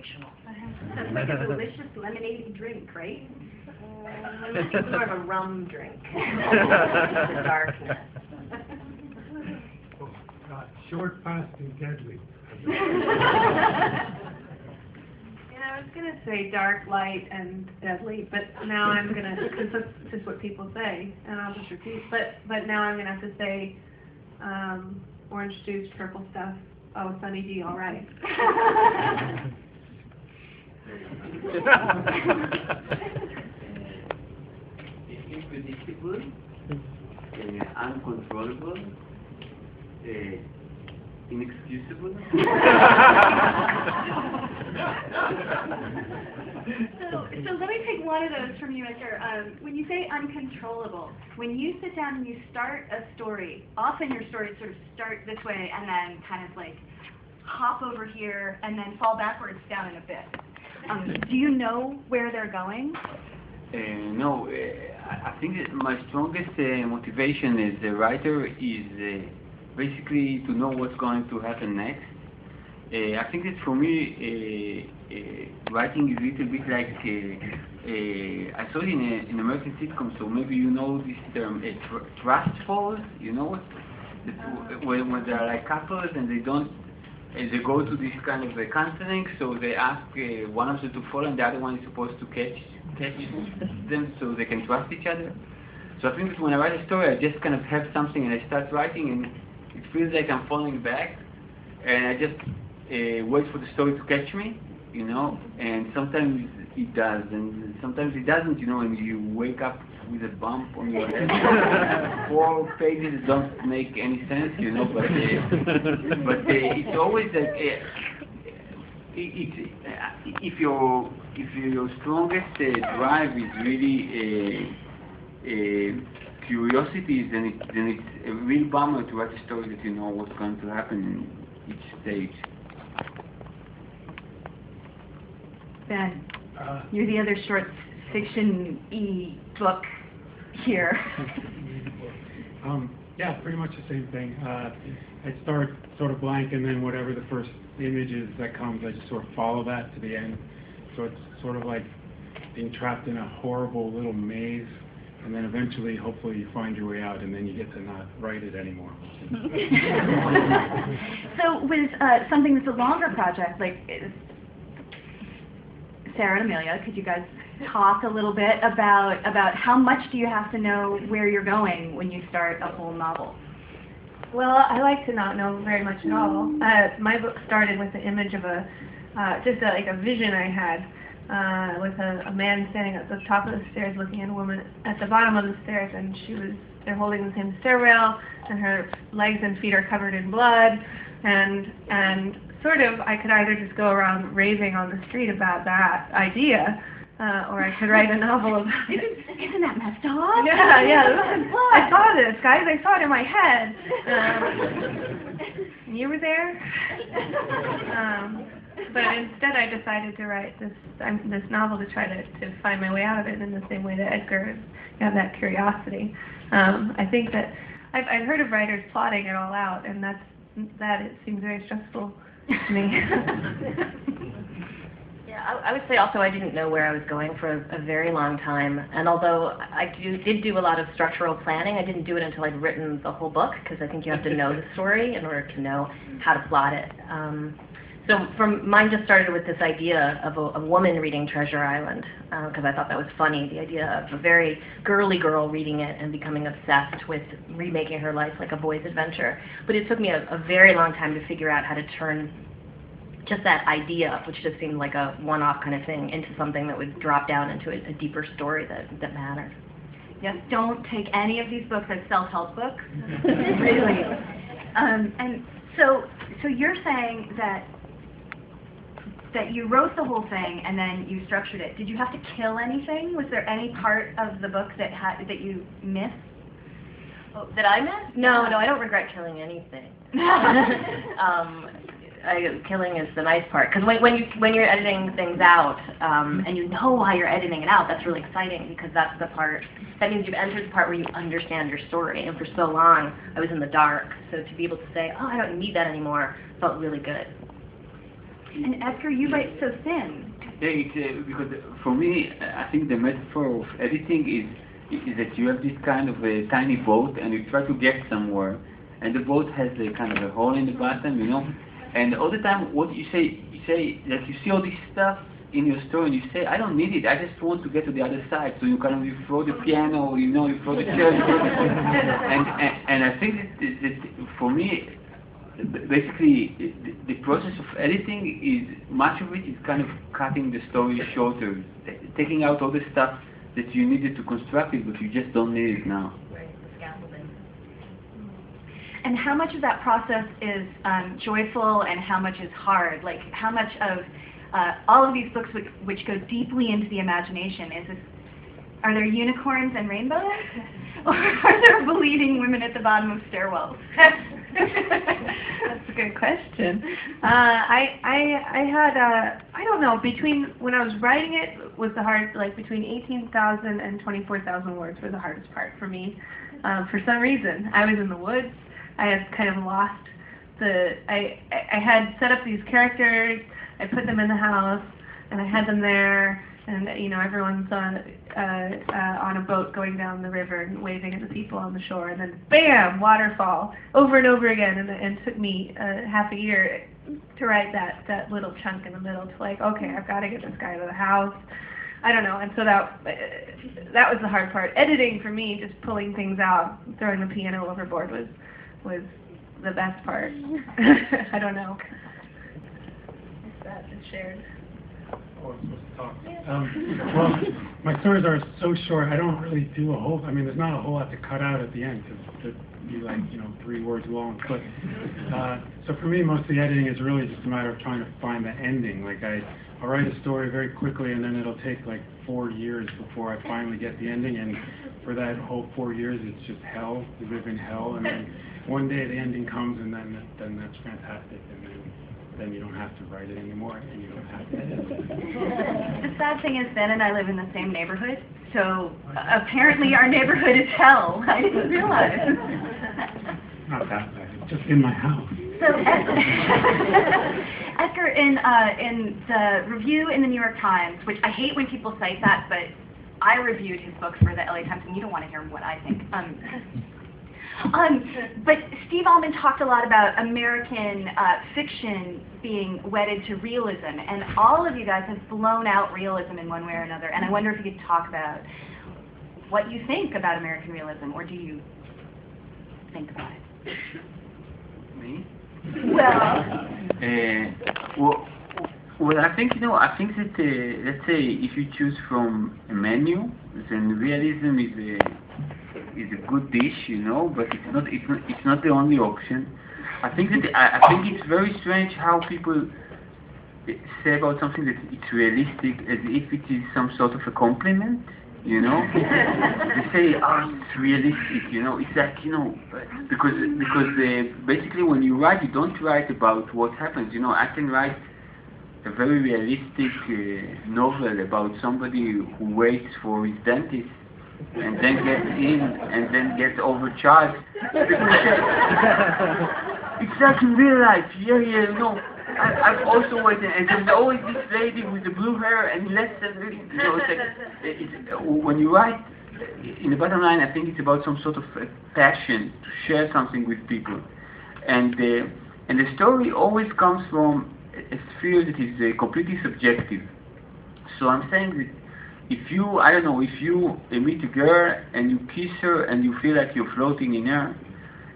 inspirational. That's like a delicious lemonade drink, right? It's more of a rum drink. The darkness. Oh, short, fast, and deadly. I was going to say dark, light, and deadly, but now I'm going to, because that's just what people say, and I'll just repeat, but now I'm going to have to say orange juice, purple stuff, oh, Sunny D, all right. Unpredictable, uncontrollable, inexcusable. So let me take one of those from you, Edgar. When you say uncontrollable, when you sit down and you start a story, often your stories sort of start this way and then kind of like hop over here and then fall backwards down in a bit. Do you know where they're going? No, I think that my strongest motivation as a writer is basically to know what's going to happen next. I think that for me, writing is a little bit like, I saw it in American sitcoms, so maybe you know this term, trust falls, you know what? When they are like couples and they go to this kind of counseling, so they ask one of them to fall and the other one is supposed to catch them so they can trust each other. So I think that when I write a story, I just kind of have something and I start writing and it feels like I'm falling back and I just wait for the story to catch me, you know, and sometimes it does and sometimes it doesn't, you know, and you wake up with a bump on your head. 4 pages don't make any sense, you know, but it's always like if your strongest drive is really curiosity, then it's a real bummer to write a story that you know what's going to happen in each stage. Ben, you're the other short fiction-y book here. Yeah, pretty much the same thing. I start sort of blank, and then whatever the first image is that comes, I just sort of follow that to the end. So it's sort of like being trapped in a horrible little maze, and then eventually, hopefully, you find your way out, and then you get to not write it anymore. So with something that's a longer project, like Sara and Amelia, could you guys talk a little bit about how much do you have to know where you're going when you start a whole novel? Well, I like to not know very much at all. My book started with the image of like a vision I had with a man standing at the top of the stairs looking at a woman at the bottom of the stairs, and they're holding the same stairrail, and her legs and feet are covered in blood, and sort of I could either just go around raving on the street about that idea, or I could write a novel about it. Isn't that messed up? Yeah. I saw this, guys. I saw it in my head. You were there? But instead I decided to write this novel to try to find my way out of it in the same way that Edgar had that curiosity. I think that I've heard of writers plotting it all out, and it seems very stressful to me. Yeah, I would say also I didn't know where I was going for a very long time, and although I did do a lot of structural planning, I didn't do it until I'd written the whole book, because I think you have to know the story in order to know how to plot it. So mine just started with this idea of a woman reading Treasure Island, because I thought that was funny, the idea of a very girly girl reading it and becoming obsessed with remaking her life like a boy's adventure. But it took me a very long time to figure out how to turn just that idea, which just seemed like a one-off kind of thing, into something that would drop down into a deeper story that mattered. Yes, don't take any of these books as self-help books. Really. And so you're saying that you wrote the whole thing and then you structured it. Did you have to kill anything? Was there any part of the book that you missed? Oh, that I missed? No, I don't regret killing anything. Killing is the nice part, because when you're editing things out and you know why you're editing it out, that's really exciting, because that's the part, that means you've entered the part where you understand your story, and for so long I was in the dark, so to be able to say, oh, I don't need that anymore, felt really good. And Etgar, you write so thin. Yeah, it's, because for me, I think the metaphor of editing is that you have this kind of a tiny boat and you try to get somewhere, and the boat has a kind of a hole in the bottom, you know, and all the time what you say that you see all this stuff in your story and you say, I don't need it, I just want to get to the other side. So you kind of, you throw the piano, you know, you throw the chair, and I think that for me, basically, the process of editing is, much of it is kind of cutting the story shorter, taking out all the stuff that you needed to construct it, but you just don't need it now. Right, the scaffolding. And how much of that process is joyful and how much is hard? Like, how much of all of these books which go deeply into the imagination, are there unicorns and rainbows? Or are there bleeding women at the bottom of stairwells? That's a good question. I had I don't know, between when I was writing it was the hard, like between 18,000 and 24,000 words were the hardest part for me. For some reason, I was in the woods. I had kind of lost I had set up these characters. I put them in the house, and I had them there, and you know, everyone's on a boat going down the river and waving at the people on the shore, and then bam, waterfall over and over again, and it took me half a year to write that little chunk in the middle to like, okay, I've got to get this guy out of the house. I don't know, and so that was the hard part. Editing for me, just pulling things out, throwing the piano overboard was the best part. I don't know. That is shared. Oh, I'm supposed to talk. Well, my stories are so short, I don't really do a whole, I mean, there's not a whole lot to cut out at the end, because it'd be like, you know, 3 words long. But, so for me, most of the editing is really just a matter of trying to find the ending. Like, I'll write a story very quickly, and then it'll take like 4 years before I finally get the ending, and for that whole 4 years, it's just hell. You live in hell, and then one day the ending comes, and then that's fantastic, and then you don't have to write it anymore, and you don't have to edit it. The sad thing is, Ben and I live in the same neighborhood, so apparently our neighborhood is hell. I didn't realize. Not that bad. It's just in my house. So, Etgar, in the review in the New York Times, which I hate when people cite that, but I reviewed his book for the LA Times, and you don't want to hear what I think. But Steve Almond talked a lot about American fiction being wedded to realism, and all of you guys have blown out realism in one way or another, and I wonder if you could talk about what you think about American realism, or do you think about it? Me? Well, I think, you know, I think that, let's say, if you choose from a menu, then realism is a good dish, you know, but it's not the only option. I think it's very strange how people say about something that it's realistic as if it is some sort of a compliment, you know. They say, oh, it's realistic, you know. It's like, you know, because basically when you write, you don't write about what happens, you know. I can write a very realistic novel about somebody who waits for his dentist and then gets in and then gets overcharged. It's like in real life, yeah, you know. I've also waited, and there's always this lady with the blue hair and less than, you know, when you write, in the bottom line, I think it's about some sort of passion to share something with people, and the story always comes from a sphere that is completely subjective. So I'm saying that if you, I don't know, if you meet a girl and you kiss her and you feel like you're floating in air,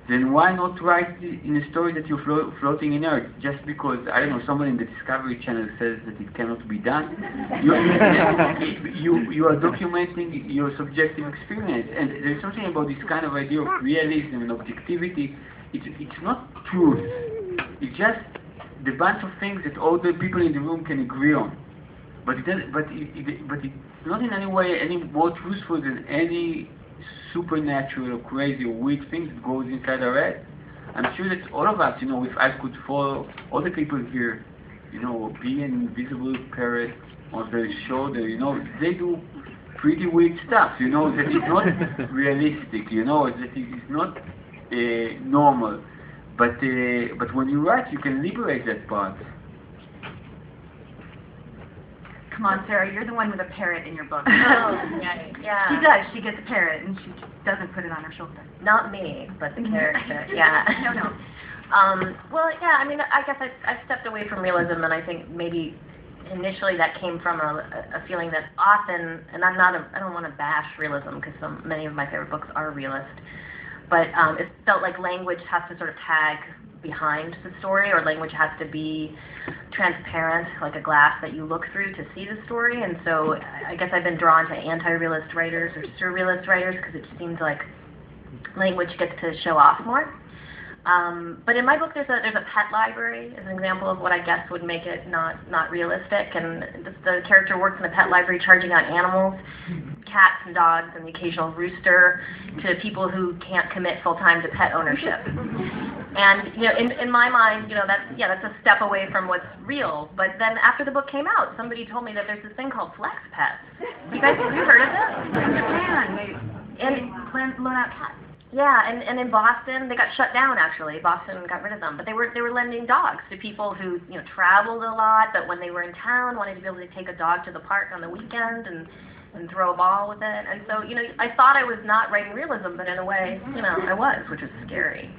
then why not write in a story that you're floating in air just because, I don't know, someone in the Discovery Channel says that it cannot be done? You are documenting your subjective experience, and there's something about this kind of idea of realism and objectivity. It's not truth. It's just the bunch of things that all the people in the room can agree on. But it's not in any way any more truthful than any supernatural or crazy or weird thing that goes inside our head. I'm sure that all of us, you know, if I could follow all the people here, you know, be an invisible Keret on their shoulder, you know, they do pretty weird stuff, you know, that is not realistic, you know, that it is not normal. But when you write, you can liberate that part. Come on, Sarah, you're the one with a parrot in your book. Oh, right. Yeah. She does. She gets a parrot, and she doesn't put it on her shoulder. Not me, but the character. Yeah. No. Well, yeah. I mean, I guess I stepped away from realism, and I think maybe initially that came from a feeling that often, and I don't want to bash realism because many of my favorite books are realist, but it felt like language has to sort of tag behind the story, or language has to be transparent, like a glass that you look through to see the story. And so I guess I've been drawn to anti-realist writers or surrealist writers because it seems like language gets to show off more. But in my book, there's a pet library as an example of what I guess would make it not realistic. And the character works in a pet library, charging out animals, cats and dogs, and the occasional rooster, to people who can't commit full time to pet ownership. And in my mind, that's a step away from what's real. But then after the book came out, somebody told me that there's this thing called flex pets. You guys, have you heard of this? They loan out cats. Yeah, and in Boston, they got shut down, actually. Boston got rid of them. But they were lending dogs to people who, traveled a lot, but when they were in town, wanted to be able to take a dog to the park on the weekend and throw a ball with it. And so, I thought I was not writing realism, but in a way, I was, which is scary.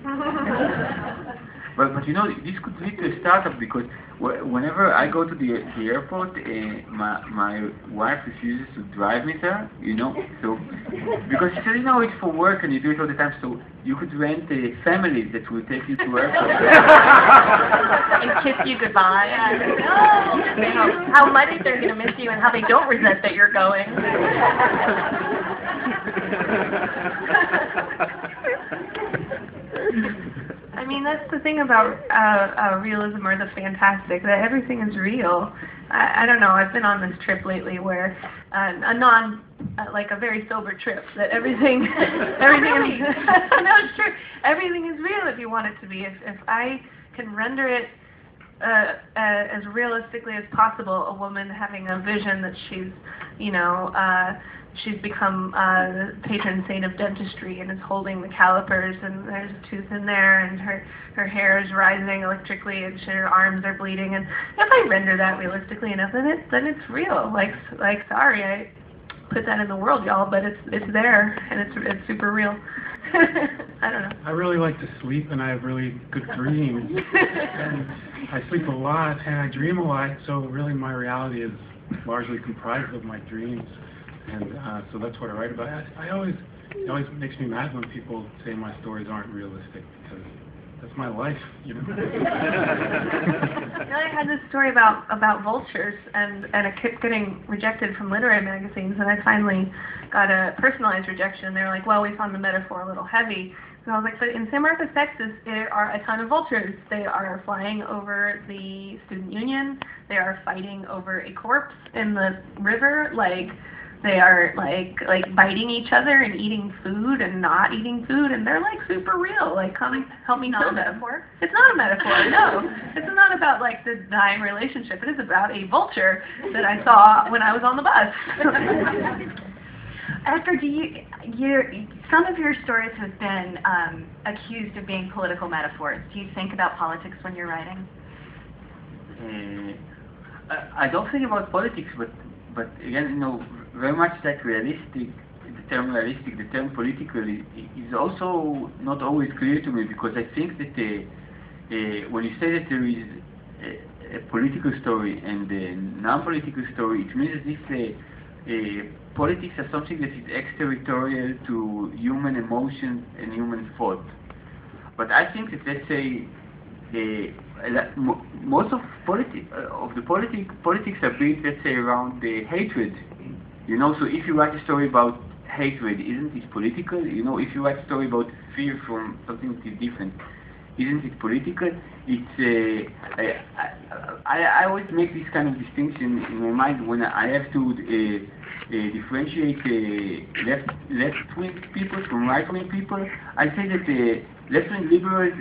But this could lead to a startup, because whenever I go to the airport, my wife refuses to drive me there, so, because she said, it's for work and you do it all the time, so you could rent families that will take you to airport. And kiss you goodbye. They know how much they're going to miss you and how they don't resent that you're going. I mean, that's the thing about realism or the fantastic, that everything is real. I don't know, I've been on this trip lately where, like a very sober trip, that everything is, no, it's true, everything is real if you want it to be. If I can render it as realistically as possible, a woman having a vision that she's, she's become the patron saint of dentistry and is holding the calipers, and there's a tooth in there, and her hair is rising electrically, and her arms are bleeding. And if I render that realistically enough, then it's real. Like sorry, I put that in the world, y'all, but it's there, and it's super real. I don't know. I really like to sleep, and I have really good dreams. And I sleep a lot, and I dream a lot. So really, my reality is largely comprised of my dreams. And so that's what I write about. It always makes me mad when people say my stories aren't realistic, because that's my life, I had this story about vultures, and it kept getting rejected from literary magazines, and I finally got a personalized rejection. They were like, well, we found the metaphor a little heavy. And I was like, but in San Marcos, Texas, there are a ton of vultures. They are flying over the student union. They are fighting over a corpse in the river. They are like biting each other and eating food and not eating food, and they're super real. Come help me kill them. Metaphor? It's not a metaphor, no. It's not about the dying relationship. It is about a vulture that I saw when I was on the bus. Edgar, some of your stories have been accused of being political metaphors. Do you think about politics when you're writing? I don't think about politics, but again, very much like realistic, the term realistic, the term political is also not always clear to me, because I think that when you say that there is a political story and a non-political story, it means as if politics are something that is extraterritorial to human emotions and human thought. But I think that, let's say, most of politics are built, let's say, around hatred. So if you write a story about hatred, isn't it political? If you write a story about fear from something that is different, isn't it political? It's I always make this kind of distinction in my mind when I have to differentiate left-wing people from right-wing people. I say that left-wing liberals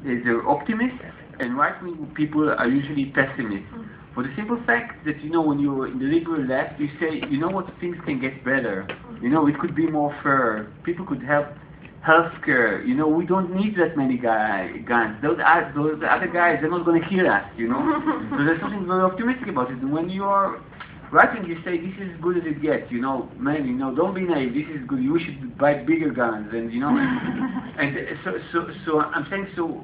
they're optimists, and right-wing people are usually pessimists. For the simple fact that, when you're in the liberal left, you say, what, things can get better. It could be more fair. People could have healthcare. We don't need that many guns. Those other guys, they're not going to kill us, So there's something very optimistic about it. And when you're writing, you say this is as good as it gets. You know, man, you know, don't be naive. This is good. You should buy bigger guns, and you know, and so I'm saying so.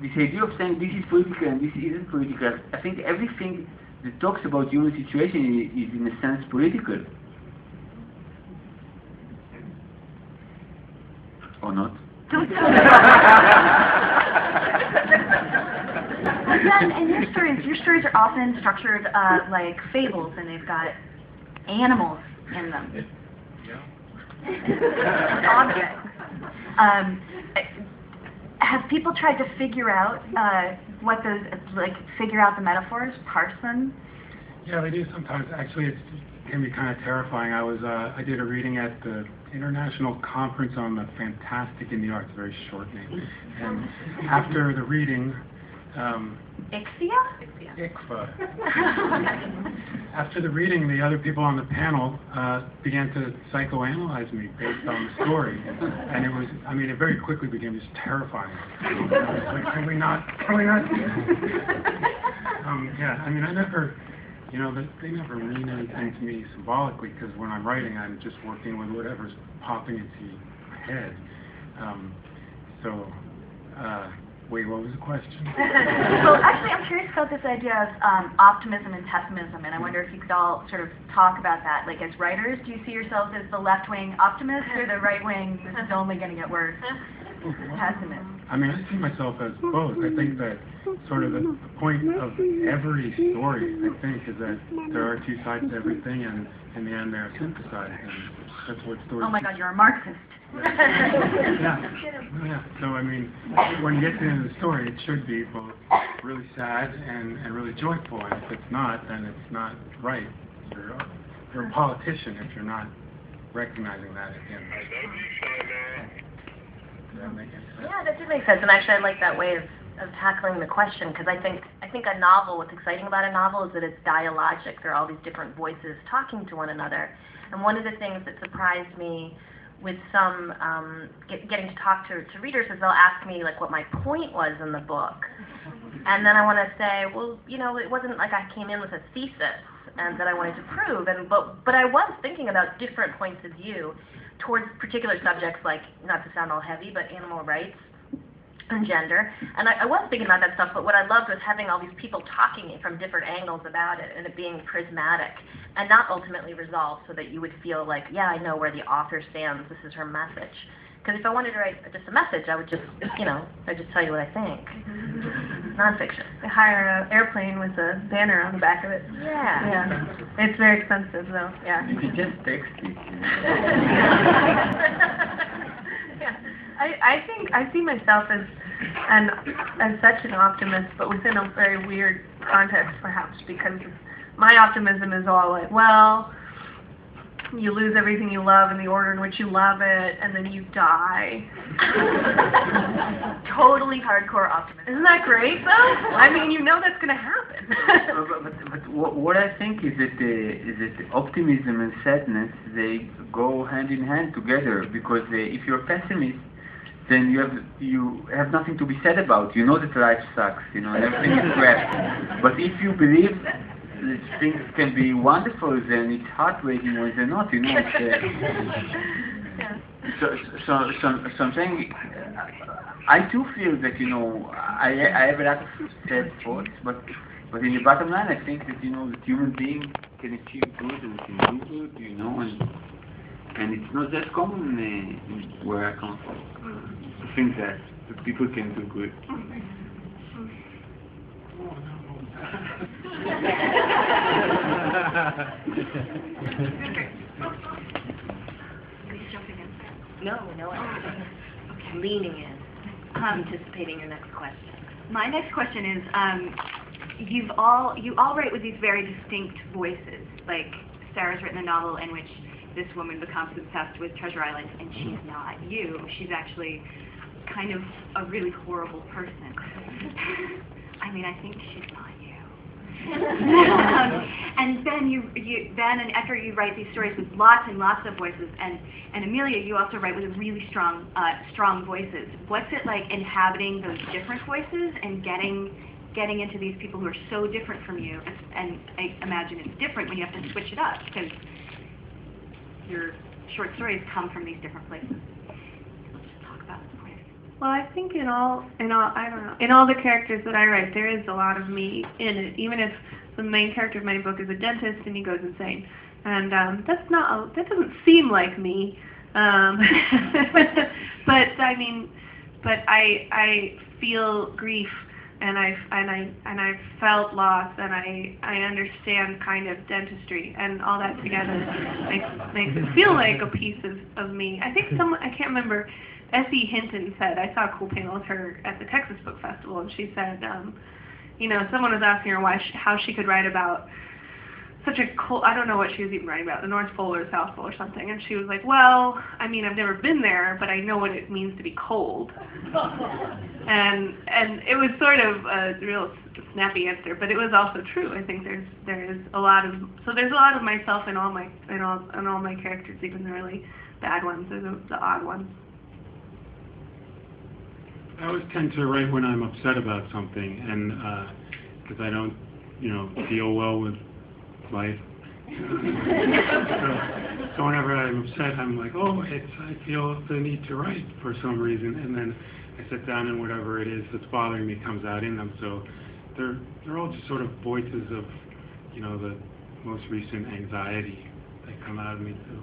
This idea of saying this is political and this isn't political, I think everything that talks about human situation is in a sense political. Or not? Then, and your stories are often structured like fables, and they've got animals in them. Yeah. Objects. Have people tried to figure out what those, like, figure out the metaphors, parse them? Yeah, they do sometimes. Actually, it can be kind of terrifying. I did a reading at the International Conference on the Fantastic in the Arts, very short name. And after the reading, ICFA. After the reading, the other people on the panel began to psychoanalyze me based on the story, and it was, I mean, it very quickly became just terrifying. Like, can we not? Yeah, I mean, I never, you know, they never mean anything to me symbolically, because when I'm writing, I'm just working with whatever's popping into my head. Wait, what was the question? Well, actually, I'm curious about this idea of optimism and pessimism, and I wonder if you could all sort of talk about that. Like, as writers, do you see yourselves as the left-wing optimist or the right-wing, this is only going to get worse, pessimist? I mean, I see myself as both. I think that sort of the point of every story, I think, is that there are two sides to everything, and in the end they're synthesized, and that's what stories... Oh my God, you're a Marxist. Yeah. So, I mean, when you get to the end of the story, it should be both really sad and really joyful, and if it's not, then it's not right. You're a politician if you're not recognizing that at the end. Does that make any sense? Yeah, that did make sense, and actually I like that way of tackling the question, because I think a novel, what's exciting about a novel is that it's dialogic. There are all these different voices talking to one another, and one of the things that surprised me with some getting to talk to readers is they'll ask me like what my point was in the book, and then I want to say, well, you know, it wasn't like I came in with a thesis and that I wanted to prove, but I was thinking about different points of view towards particular subjects, like, not to sound all heavy, but animal rights and gender, and I was thinking about that stuff, but what I loved was having all these people talking from different angles about it, and it being prismatic, and not ultimately resolved so that you would feel like, yeah, I know where the author stands, this is her message. Because if I wanted to write just a message, I would just, you know, I'd just tell you what I think. Nonfiction. They hire an airplane with a banner on the back of it. Yeah. It's very expensive, though. Yeah. You can just text it. I think I see myself as such an optimist, but within a very weird context, perhaps, because my optimism is all like, well, you lose everything you love in the order in which you love it, and then you die. Totally hardcore optimism. Isn't that great, though? I mean, you know that's going to happen. but what I think is that optimism and sadness, they go hand in hand together, because if you're a pessimist, then you have nothing to be sad about. You know that life sucks, you know, and everything is crap. But if you believe that things can be wonderful, then it's heartbreaking when they're not, you know. So I'm saying, I too feel that, you know, I have a lot of sad thoughts, but in the bottom line, I think that, you know, that human beings can achieve good and can do good, you know, and it's not that common where I come from, to think that people can do good. No, I'm leaning in, anticipating your next question. My next question is, you all write with these very distinct voices. Like, Sarah's written a novel in which this woman becomes obsessed with Treasure Island, and she's not you. She's actually kind of a really horrible person. I mean, I think she's not you. And Ben, Ben and Etgar, you write these stories with lots and lots of voices, and Amelia, you also write with really strong voices. What's it like inhabiting those different voices and getting getting into these people who are so different from you, and I imagine it's different when you have to switch it up, because your short stories come from these different places. Let's just talk about it. Well, I think in all the characters that I write, there is a lot of me in it, even if the main character of my book is a dentist and he goes insane. And that doesn't seem like me. But I feel grief, and I've felt loss, and I understand kind of dentistry, and all that together makes it feel like a piece of me. I think I can't remember, Essie Hinton said, I saw a cool panel with her at the Texas Book Festival, and she said, someone was asking her how she could write about such a cold, I don't know what she was even writing about, the North Pole or South Pole or something, and she was like, well, I mean, I've never been there, but I know what it means to be cold. and it was sort of a real snappy answer, but it was also true. I think there's a lot of myself in all my characters, even the really bad ones or the odd ones. I always tend to write when I'm upset about something, and because I don't, deal well with life. So whenever I'm upset, I'm like, I feel the need to write for some reason, and then I sit down and whatever it is that's bothering me comes out in them. So they're all just sort of voices of, the most recent anxiety that come out of me. So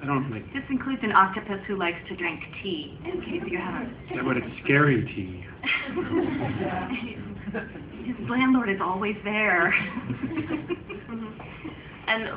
I don't like. This includes an octopus who likes to drink tea, in case you haven't. Yeah, but it's scary tea. His landlord is always there. And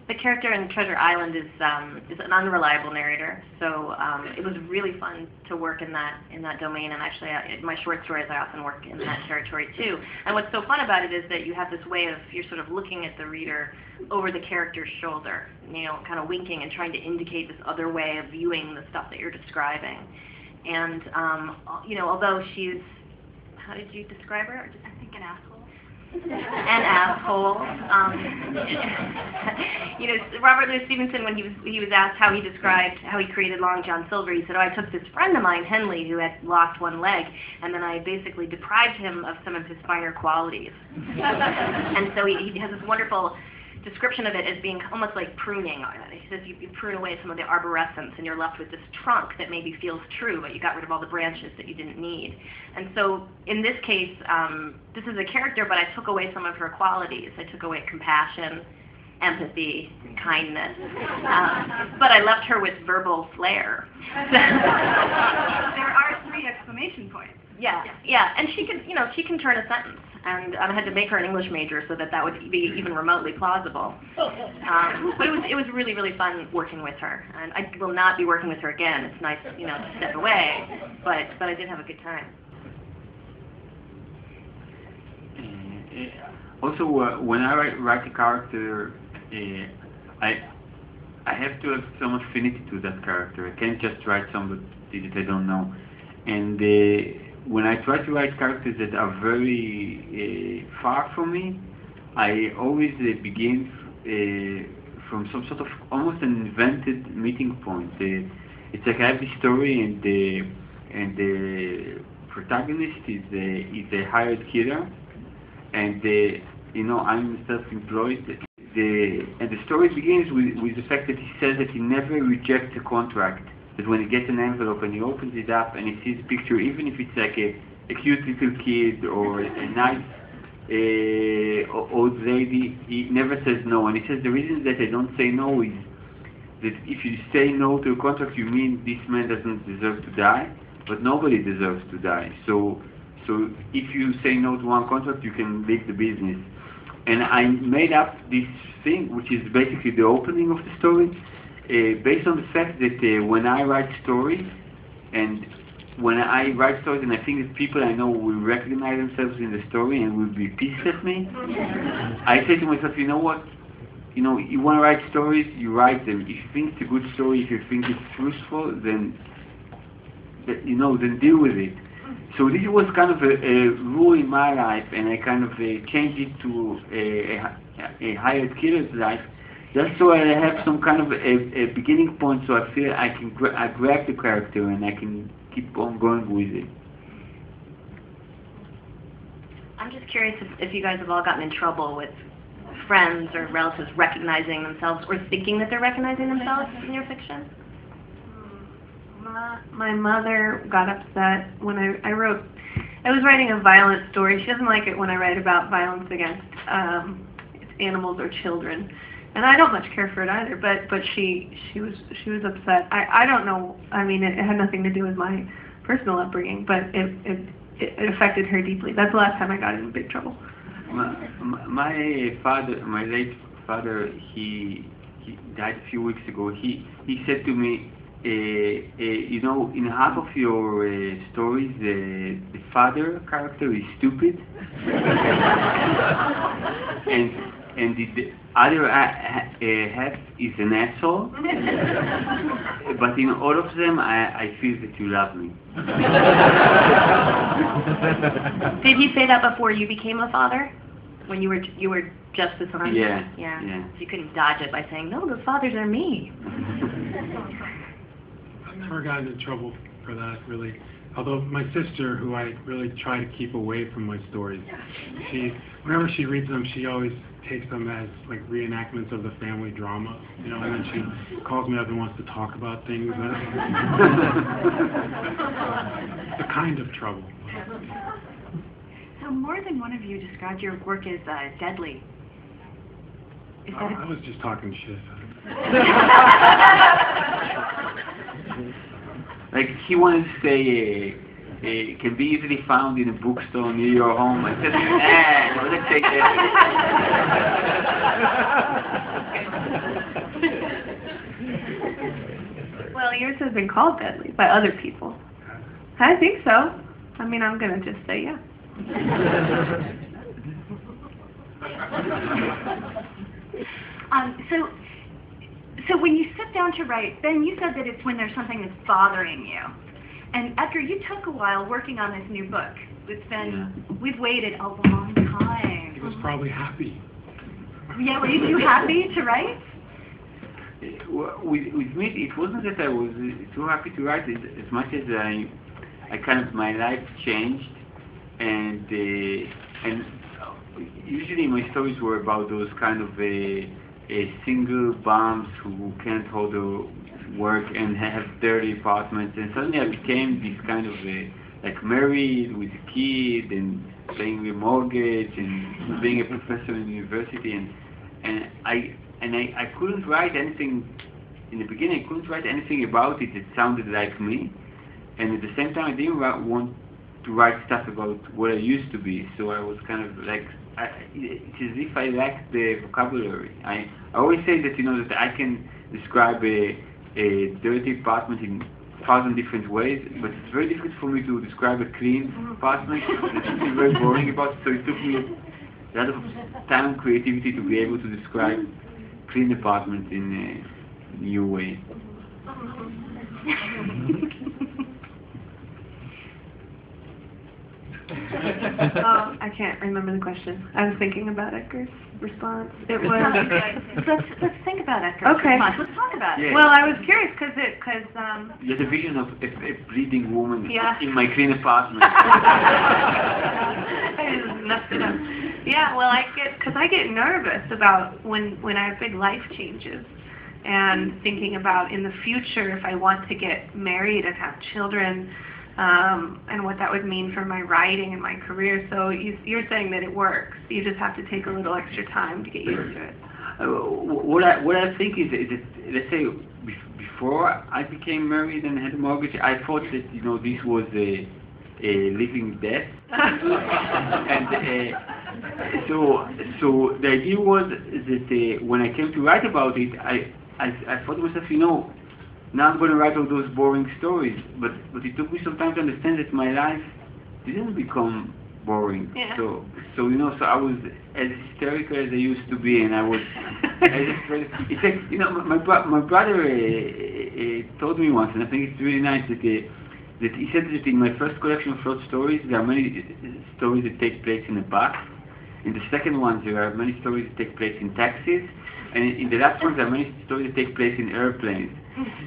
the character in Treasure Island is an unreliable narrator, so it was really fun to work in that domain. And actually, in my short stories, I often work in that territory too. And what's so fun about it is that you have this way of you're sort of looking at the reader over the character's shoulder, kind of winking and trying to indicate this other way of viewing the stuff that you're describing. And although she's, how did you describe her? I think an asshole. An asshole. Robert Louis Stevenson, when he was asked how he described how he created Long John Silver, he said, I took this friend of mine, Henley, who had lost one leg, and then I basically deprived him of some of his finer qualities. And so he has this wonderful description of it as being almost like pruning. He says you prune away some of the arborescence and you're left with this trunk that maybe feels true, but you got rid of all the branches that you didn't need. And so in this case, this is a character, but I took away some of her qualities. I took away compassion, empathy, kindness, but I left her with verbal flair. There are 3 exclamation points. Yeah, and she can turn a sentence, and I had to make her an English major so that would be even remotely plausible. But it was really, really fun working with her, and I will not be working with her again. It's nice, to step away, but I did have a good time. Also, when I write a character, I have to have some affinity to that character. I can't just write somebody that I don't know. And when I try to write characters that are very far from me, I always begin from some sort of almost an invented meeting point. It's like I have this story, and the protagonist is a hired killer, and I'm self-employed. And the story begins with the fact that he says that he never rejects a contract. That when he gets an envelope and he opens it up and he sees a picture, even if it's like a cute little kid or a nice old lady, he never says no. And he says the reason that I don't say no is that if you say no to a contract, you mean this man doesn't deserve to die, but nobody deserves to die. So if you say no to one contract, you can leave the business. And I made up this thing, which is basically the opening of the story, based on the fact that when I write stories, and I think that people I know will recognize themselves in the story and will be pissed at me, I say to myself, you know what? You want to write stories, you write them. If you think it's a good story, if you think it's truthful, then deal with it. So this was kind of a rule in my life, and I kind of changed it to a hired killer's life, just so I have some kind of a beginning point, so I feel I grab the character and I can keep on going with it. I'm just curious if you guys have all gotten in trouble with friends or relatives recognizing themselves or thinking that they're recognizing themselves in your fiction? My mother got upset when I was writing a violent story. She doesn't like it when I write about violence against animals or children, and I don't much care for it either. But she was upset. I don't know. I mean, it had nothing to do with my personal upbringing, but it affected her deeply. That's the last time I got in big trouble. My late father, he died a few weeks ago. He said to me, you know, in half of your stories, the father character is stupid, and the other half is an asshole. But in all of them, I feel that you love me. Did he say that before you became a father? When you were just a son? Yeah. So you couldn't dodge it by saying, no, the fathers are me. I've never gotten in trouble for that, really. Although my sister, who I really try to keep away from my stories, whenever she reads them, she always takes them as like reenactments of the family drama, you know, and then she calls me up and wants to talk about things. It's a kind of trouble. So more than one of you described your work as deadly. Is that I was just talking shit. Like he wanted to say, it can be easily found in a bookstore near your home. I said, no, let's take that. Well, yours has been called deadly by other people. I think so. I mean, I'm going to just say yeah. So when you sit down to write, Ben, you said that it's when there's something that's bothering you. And Etgar, you took a while working on this new book. It's been, we've waited a long time. He was probably happy. Yeah, were you too happy to write? With me, it wasn't that I was too happy to write it, as much as I kind of, my life changed, and usually my stories were about those kind of single moms who can't hold their work and have dirty apartments, and suddenly I became this kind of like married with a kid and paying a mortgage and being a professor in university, and I couldn't write anything in the beginning. I couldn't write anything about it that sounded like me, and at the same time I didn't want to write stuff about what I used to be. So I was kind of like, it's as if I lacked the vocabulary. I always say that, you know, that I can describe a dirty apartment in 1,000 different ways, but it's very difficult for me to describe a clean apartment. It's very boring about it, so it took me a lot of time and creativity to be able to describe clean apartment in a new way. Oh, I can't remember the question. I was thinking about Etgar's response. It was. Let's think about Etgar's response. Let's talk about it. Yeah. Well, I was curious because There's a vision of a bleeding woman Yeah. in my clean apartment. I just messed it up. Yeah, well, I get nervous about when I have big life changes, and thinking about in the future if I want to get married and have children, and what that would mean for my writing and my career. So you're saying that it works. You just have to take a little extra time to get used to it. What I think is that, let's say, before I became married and had a mortgage, I thought that, you know, this was a living death. And so the idea was that when I came to write about it, I thought to myself, you know, now I'm going to write all those boring stories, but it took me some time to understand that my life didn't become boring. Yeah. So you know, so I was as hysterical as I used to be, and I was. It's like, you know, my brother told me once, and I think it's really nice that he said that in my first collection of short stories, there are many stories that take place in a bus. In the second one, there are many stories that take place in taxis, and in the last one, there are many stories that take place in airplanes.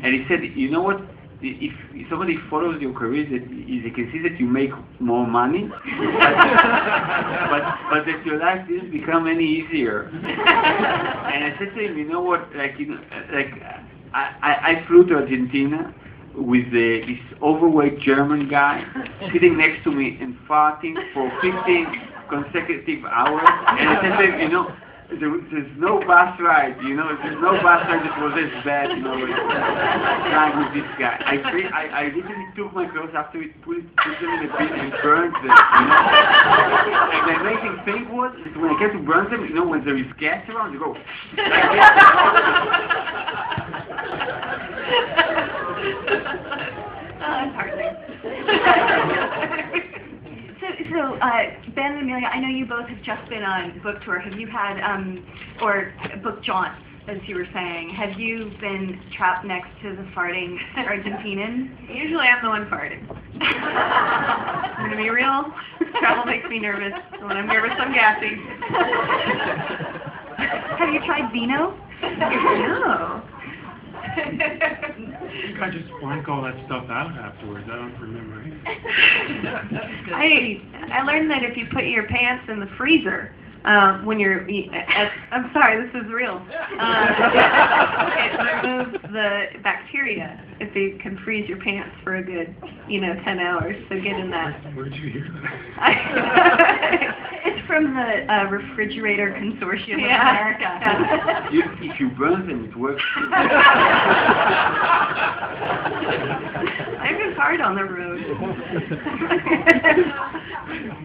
And he said, you know what? if somebody follows your career, that they can see that you make more money, but that your life didn't become any easier. And I said to him, you know what? I flew to Argentina with this overweight German guy sitting next to me and farting for 15 consecutive hours, and I said to him, you know, there's no bus ride, you know, there's no bus ride that was as bad, you know, trying with this guy. I literally took my clothes after it, put them in a bin and burned them, you know. And the amazing thing was, that when I get to burn them, you know, when there is gas around, you go, like this. That's heartening. So, Ben and Amelia, I know you both have just been on book tour. Have you had, or book jaunts, as you were saying, have you been trapped next to the farting Argentinian? Usually I'm the one farting. I'm going to be real. Travel makes me nervous. When I'm nervous, I'm gassy. Have you tried vino? No. I think I just blank all that stuff out afterwards. I don't remember anything. I learned that if you put your pants in the freezer, when you're, I'm sorry, this is real. It removes the bacteria if you can freeze your pants for a good, 10 hours. So get in that. Where'd you hear that? It's from the Refrigerator Consortium of America. Yeah. If you burn them, it works. I've been hard on the road.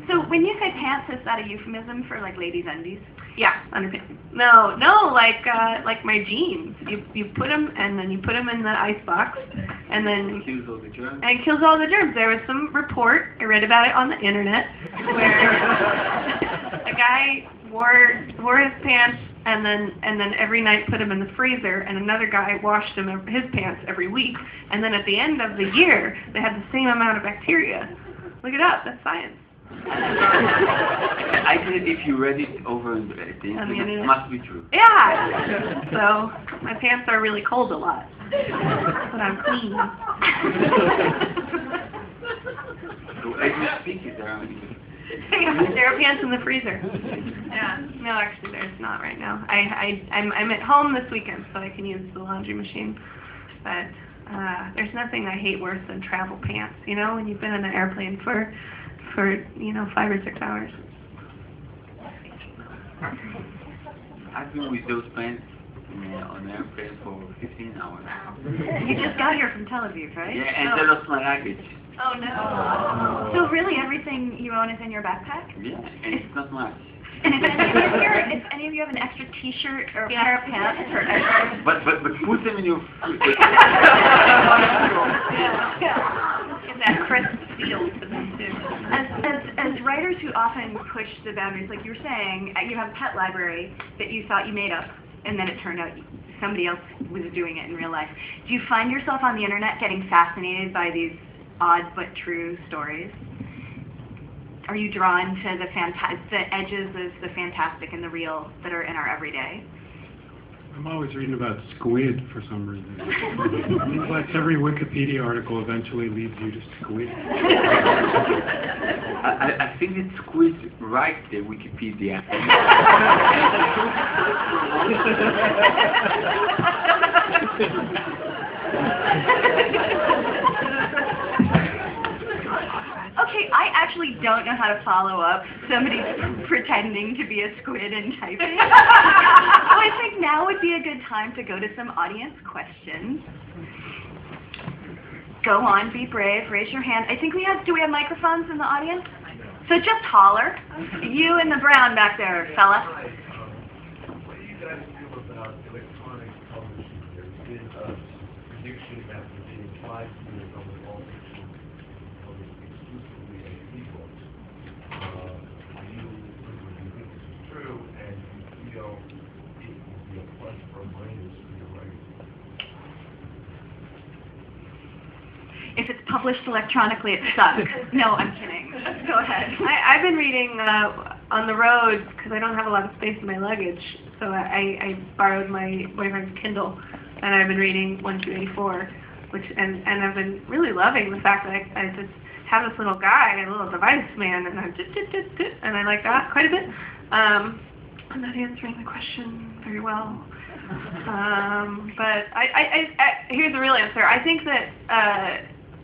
So when you say pants, is that a euphemism for like ladies' undies? Yeah, underpants. No, like my jeans. You put them and then you put them in the ice box, and then It kills all the germs. and it kills all the germs. There was some report, I read about it on the internet, where a guy wore his pants and then every night put them in the freezer, and another guy washed his pants every week, and then at the end of the year they had the same amount of bacteria. Look it up. That's science. I said if you read it over the internet, it must be true. Yeah. So my pants are really cold a lot, but I'm clean. So as you speak, is there There are pants in the freezer. Yeah. No, actually, there's not right now. I'm at home this weekend, so I can use the laundry machine. But there's nothing I hate worse than travel pants. You know, when you've been in an airplane for 5 or 6 hours. I've been with those pants on an airplane for 15 hours. You just got here from Tel Aviv, right? Yeah, and I lost my luggage. Oh no. So really everything you own is in your backpack? Yeah, and it's not much. And if any of you have an extra T-shirt or a pair of pants or extra... But put them in your... Get that crisp feel to them too. As writers who often push the boundaries, like you were saying, you have a pet library that you thought you made up, and then it turned out somebody else was doing it in real life. Do you find yourself on the internet getting fascinated by these odd but true stories? Are you drawn to the edges of the fantastic and the real that are in our everyday? I'm always reading about squid for some reason. It seems like every Wikipedia article eventually leads you to squid. I think that squid write the Wikipedia. Okay, I actually don't know how to follow up somebody pretending to be a squid and typing. So I think now would be a good time to go to some audience questions. Go on, be brave, raise your hand. I think do we have microphones in the audience? So just holler. You in the brown back there, fella. What do you guys feel about electronic publishing? There's been a prediction that within 5 years, almost all fiction published exclusively as ebooks. Do you think this is true, and do you feel it will be a plus for a minus for your writing? If it's published electronically, it sucks. No, I'm kidding. Go ahead. I've been reading on the road because I don't have a lot of space in my luggage, so I borrowed my boyfriend's Kindle, and I've been reading 1284. and I've been really loving the fact that I just have this little guy, a little device man, and and I like that quite a bit. I'm not answering the question very well. But here's the real answer. I think that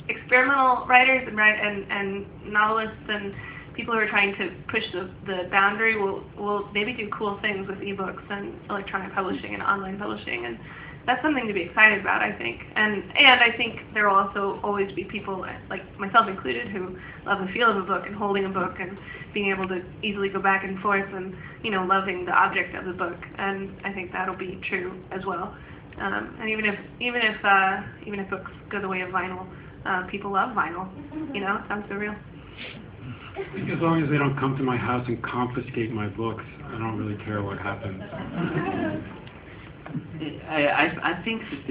experimental writers and novelists and people who are trying to push the boundary will maybe do cool things with ebooks and electronic publishing and online publishing, and that's something to be excited about, I think. And I think there will also always be people, like myself included, who love the feel of a book and holding a book and being able to easily go back and forth and, you know, loving the object of the book. And I think that'll be true as well. And even if books go the way of vinyl, people love vinyl. You know, it sounds so real. I think as long as they don't come to my house and confiscate my books, I don't really care what happens. I think that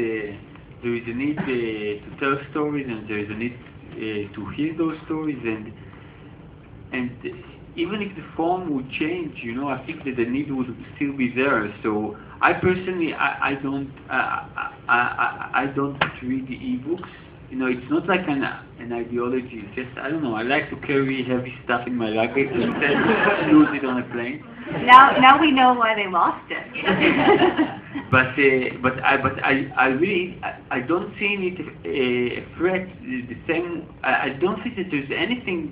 there is a need to tell stories, and there is a need to hear those stories, and even if the form would change, you know, I think that the need would still be there. So I personally, I don't read the ebooks. You know, it's not like an ideology. It's just, I don't know, I like to carry heavy stuff in my luggage and then use it on a plane. Now we know why they lost it. But I really don't see in it a threat. The same. I don't think that there's anything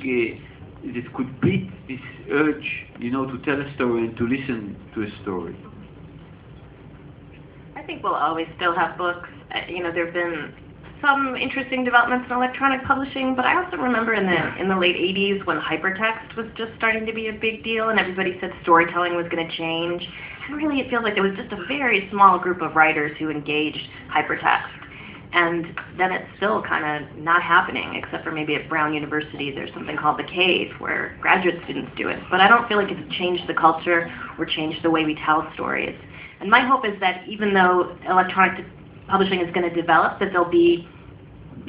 that could beat this urge, you know, to tell a story and to listen to a story. I think we'll always still have books. You know, there've been some interesting developments in electronic publishing, but I also remember in the late 80s when hypertext was just starting to be a big deal and everybody said storytelling was going to change. And really it feels like there was just a very small group of writers who engaged hypertext. And then it's still kind of not happening, except for maybe at Brown University there's something called The Cave where graduate students do it. But I don't feel like it's changed the culture or changed the way we tell stories. And my hope is that even though electronic publishing is going to develop, that there'll be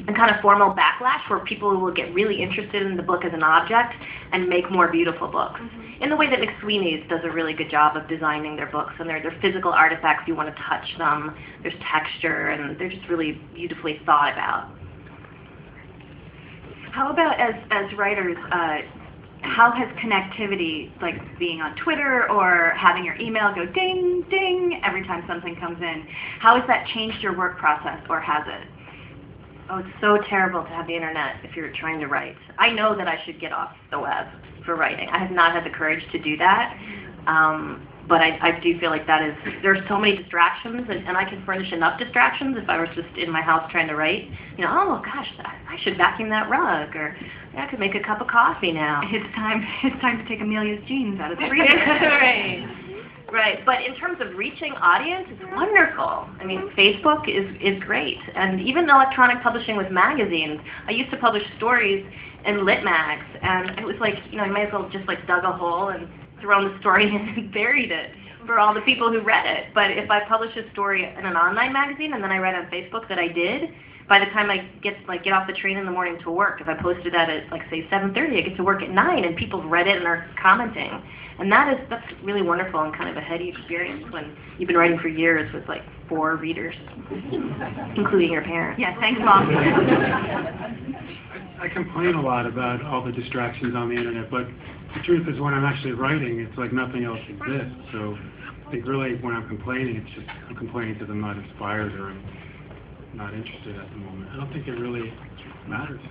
a kind of formal backlash where people will get really interested in the book as an object and make more beautiful books. In the way that McSweeney's does a really good job of designing their books, and they're physical artifacts, you want to touch them, there's texture, and they're just really beautifully thought about. How about as writers, how has connectivity, like being on Twitter or having your email go ding, ding every time something comes in, how has that changed your work process, or has it? Oh, it's so terrible to have the internet if you're trying to write. I know that I should get off the web for writing. I have not had the courage to do that, but I do feel like that is, there are so many distractions, and I can furnish enough distractions if I was just in my house trying to write. You know, oh gosh, I should vacuum that rug, or I could make a cup of coffee now. It's time to take Amelia's jeans out of the freezer. Right, but in terms of reaching audience, it's wonderful. I mean, Facebook is great, and even electronic publishing with magazines. I used to publish stories in lit mags, and it was like, you know, you might as well just like dug a hole and thrown the story in and buried it for all the people who read it. But if I publish a story in an online magazine and then I write on Facebook that I did, by the time I get off the train in the morning to work, if I posted that at like say 7:30, I get to work at 9 and people have read it and are commenting. And that's really wonderful and kind of a heady experience when you've been writing for years with like 4 readers, including your parents. Yeah, thanks, Mom. I complain a lot about all the distractions on the internet, but the truth is when I'm actually writing, it's like nothing else exists. So I think really when I'm complaining, it's just I'm complaining because I'm not inspired or I'm not interested at the moment. I don't think it really matters.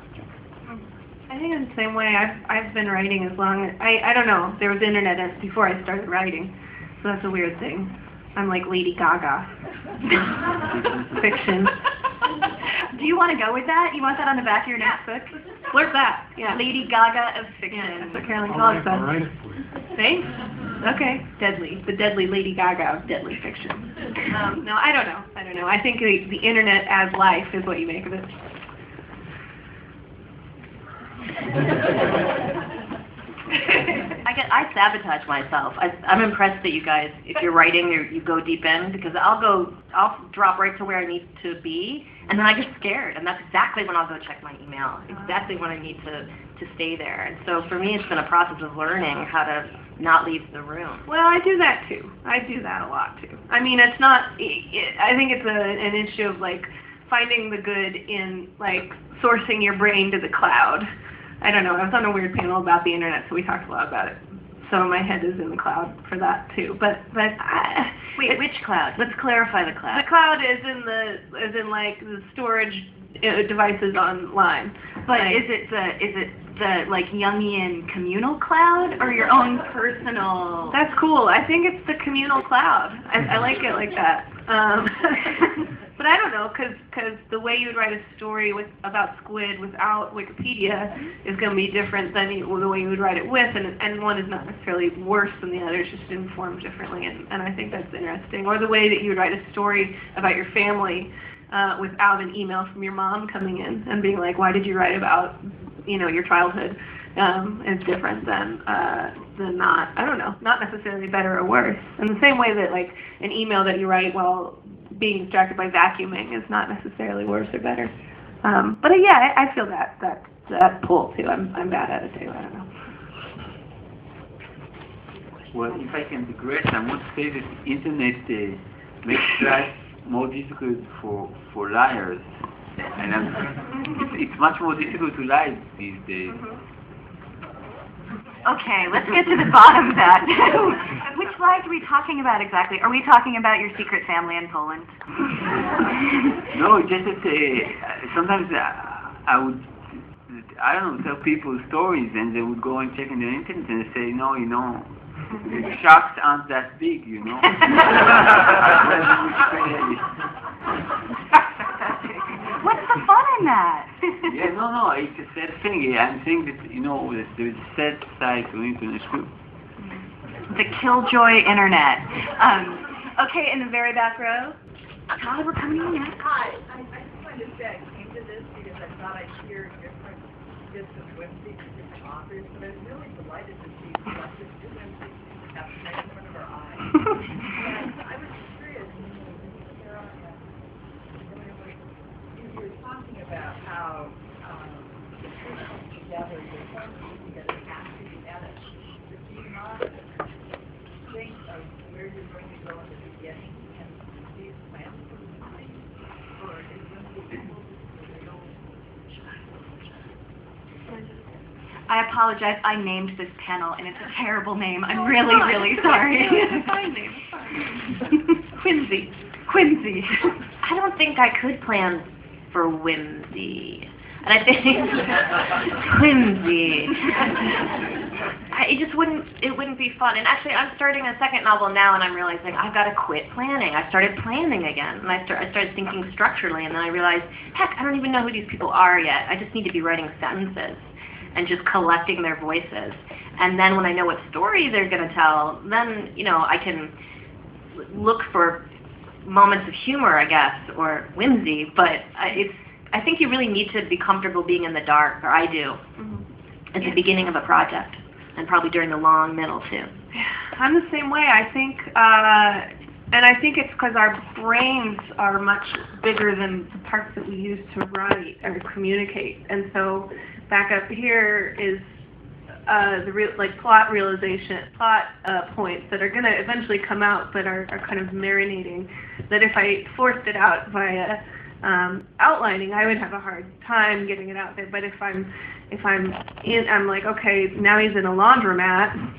I think in the same way, I've been writing as long as, I don't know, there was internet before I started writing, so that's a weird thing. I'm like Lady Gaga. Fiction. Do you want to go with that? You want that on the back of your next book? Where's that? Yeah. Lady Gaga of fiction. Yeah, that's what Carolyn Kellogg said. I'll write it for you. Thanks. Okay. Deadly. The deadly Lady Gaga of deadly fiction. No, I don't know. I think the internet as life is what you make of it. I sabotage myself. I'm impressed that you guys, if you're writing, you go deep in, because I'll drop right to where I need to be, and then I get scared, and that's exactly when I'll go check my email, exactly when I need to stay there. And so for me, it's been a process of learning how to not leave the room. Well, I do that too. I do that a lot too. I mean, it's not, I think it's an issue of like finding the good in like sourcing your brain to the cloud. I don't know. I was on a weird panel about the internet, so we talked a lot about it. So my head is in the cloud for that too. But wait, which cloud? Let's clarify the cloud. The cloud is in like the storage devices online. But like, is it the like Jungian communal cloud or your own personal? That's cool. I think it's the communal cloud. I like it like that. But I don't know, because the way you'd write a story about squid without Wikipedia is going to be different than the way you would write it with, and one is not necessarily worse than the other, it's just informed differently, and I think that's interesting. Or the way that you would write a story about your family without an email from your mom coming in and being like, why did you write about, your childhood? Is different than not, I don't know, not necessarily better or worse. In the same way that like an email that you write while being distracted by vacuuming is not necessarily worse or better. But yeah, I feel that pull too. I'm bad at it too. I don't know. Well, if I can digress, I want to say that the internet makes life more difficult for liars, and it's much more difficult to lie these days. Okay, let's get to the bottom of that. Which lies are we talking about exactly? Are we talking about your secret family in Poland? No, just that sometimes I would, tell people stories, and they would go and check in the internet and say, no, the sharks aren't that big, What's the fun in that? Yeah, no, it's a sad thing. I'm saying that, there's a sad side to internet too. The killjoy internet. Okay, in the very back row. Todd, we're coming in next. Hi, I just wanted to say I came to this because I thought I'd hear different bits of Whimsy from different authors, but I was really delighted to see selected to Whimsy happening right in front of our eyes. And I was curious, Sarah, you were talking about how the two come together, the one comes together has to be edited. But do you not think of where you're going to go in the beginning and these plans for the movie? Or is Whimsy I apologize. I named this panel, and it's a terrible name. I'm really, really sorry. It's a fine name. Whimsy. I don't think I could plan for whimsy. And I think whimsy. It wouldn't be fun. And actually, I'm starting a second novel now, and I'm realizing I've got to quit planning. I started planning again, and I started thinking structurally, and then I realized, heck, I don't even know who these people are yet. I just need to be writing sentences and just collecting their voices. And then when I know what story they're going to tell, then, I can look for moments of humor, I guess, or whimsy, but I think you really need to be comfortable being in the dark, or I do, at the beginning of a project, and probably during the long middle, too. I'm the same way. I think, and I think it's because our brains are much bigger than the parts that we use to write or communicate. And so back up here is the plot points that are going to eventually come out, but are kind of marinating. That if I forced it out via outlining, I would have a hard time getting it out there. But if I'm like, okay, now he's in a laundromat.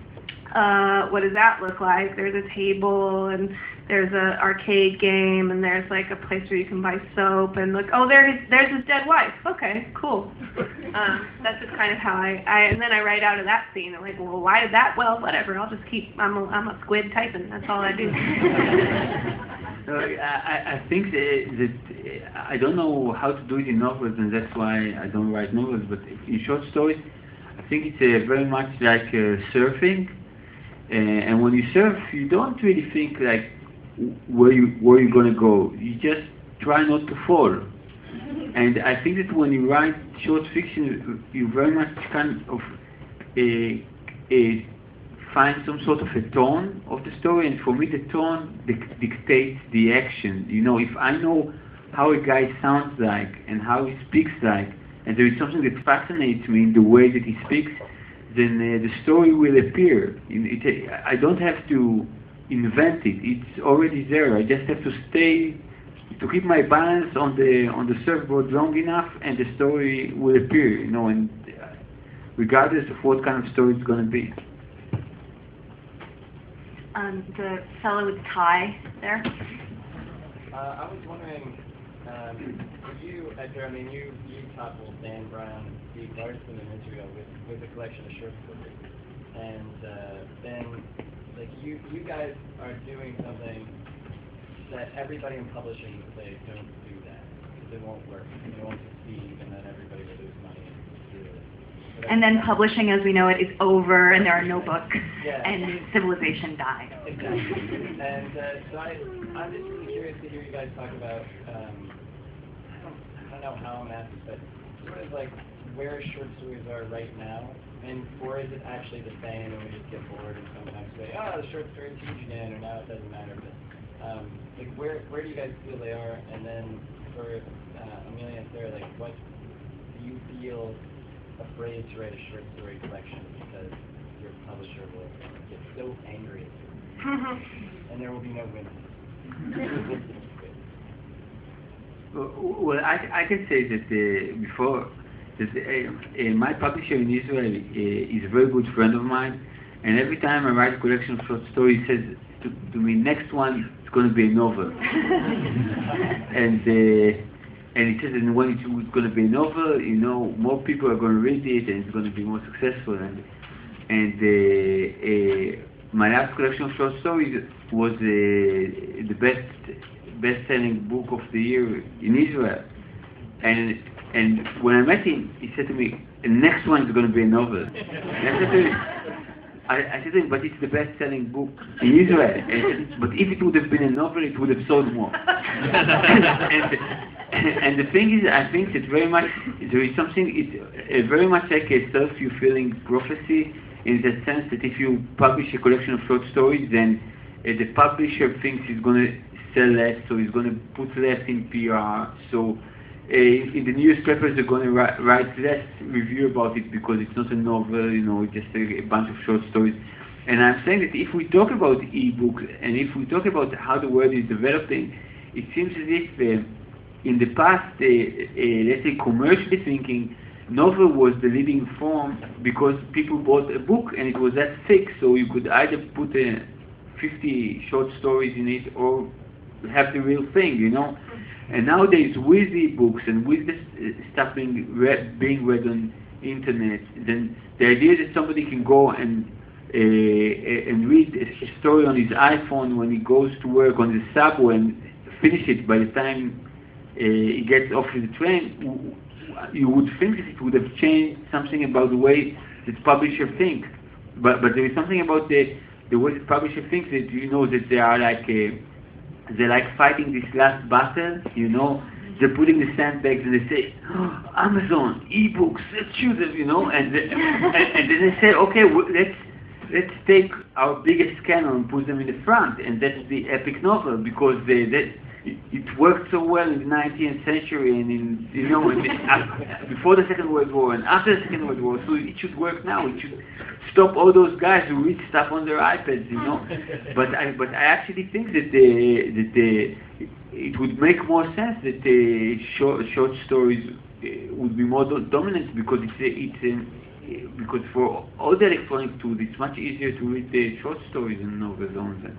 What does that look like? There's a table, and there's an arcade game, and there's like a place where you can buy soap, and look, oh, there's his dead wife. Okay, cool. That's just kind of how and then I write out of that scene. I'm like, well, why did that? Well, whatever. I'll just keep. I'm a squid typing. That's all I do. I think that I don't know how to do it in novels, and that's why I don't write novels. But in short stories, I think it's very much like surfing. And when you surf, you don't really think like where you're gonna go. You just try not to fall. And I think that when you write short fiction, you very much kind of find some sort of a tone of the story. And for me, the tone dictates the action. If I know how a guy sounds like and how he speaks like, and there is something that fascinates me in the way that he speaks, then the story will appear. I don't have to invent it. It's already there. I just have to stay to keep my balance on the surfboard long enough, and the story will appear, you know, and regardless of what kind of story it's going to be. The fellow with the tie there. I was wondering, for you, Edgar, I mean, you toppled Dan Brown, Steve Larson in Israel with a collection of short stories. And then, like, you guys are doing something that everybody in publishing would say, don't do that, because it won't work, it won't succeed, and then everybody will lose money and do it. And then publishing as we know it is over, and there are no books, Yeah. and civilization dies. Exactly. And so I'm just really curious to hear you guys talk about, I don't know how I'm asking, but sort of like where short stories are right now, and or is it actually the same, and we just get bored and sometimes say, oh, the short story is huge again, or now it doesn't matter. But like where do you guys feel they are? And then for Amelia and Sara, like what do you feel afraid to write a short story collection because your publisher will get so angry at you, and there will be no winners? Well, I can say that before that my publisher in Israel is a very good friend of mine, and every time I write a collection of short stories, he says to me, next one is going to be a novel. And he says that when it's going to be a novel, you know, more people are going to read it, and it's going to be more successful. And my last collection of short stories was the best-selling book of the year in Israel. And when I met him, he said to me, the next one is going to be a novel. And I said to him, but it's the best-selling book in Israel. And he said, but if it would have been a novel, it would have sold more. And the thing is, I think that very much, there is something, it's very much like a self-fulfilling prophecy, in the sense that if you publish a collection of short stories, then the publisher thinks he's going to sell less, so he's going to put less in PR. So in the newspapers, they're going to write less review about it because it's not a novel, you know, it's just a bunch of short stories. And I'm saying that if we talk about e-books, and if we talk about how the world is developing, it seems as if in the past, let's say commercially thinking, novel was the leading form because people bought a book and it was that thick, so you could either put 50 short stories in it or have the real thing, you know. And nowadays, with e-books and with this stuff being read on internet, then the idea that somebody can go and read a story on his iPhone when he goes to work on the subway and finish it by the time he gets off the train, you would think that it would have changed something about the way that publisher think. But there is something about the way the publisher thinks that, you know, that they are like they're like fighting this last battle, you know. They're putting the sandbags and they say, oh, Amazon, e-books, let's choose them, you know. And then they say, okay, let's take our biggest canon and put them in the front, and that's the epic novel, because it worked so well in the 19th century and in, you know, before the Second World War and after the Second World War, so it should work now. It should stop all those guys who read stuff on their iPads, you know. But I actually think that it would make more sense that short stories would be more dominant, because because for all the electronic tools, it's much easier to read the short stories than novels on them.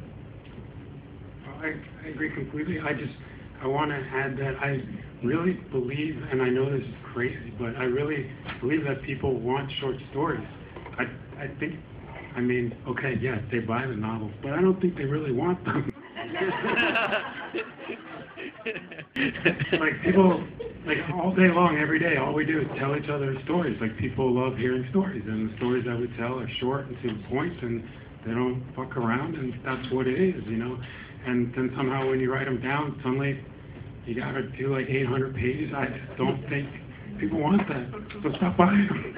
I agree completely. I want to add that I really believe, and I know this is crazy, but I really believe that people want short stories. I think, I mean, okay, yes, they buy the novels, but I don't think they really want them. Like people, like all day long, every day, all we do is tell each other stories. Like people love hearing stories, and the stories that we tell are short and to the point, and they don't fuck around, and that's what it is, you know. And then somehow when you write them down, suddenly you gotta do like 800 pages. I just don't think people want that, so stop buying them.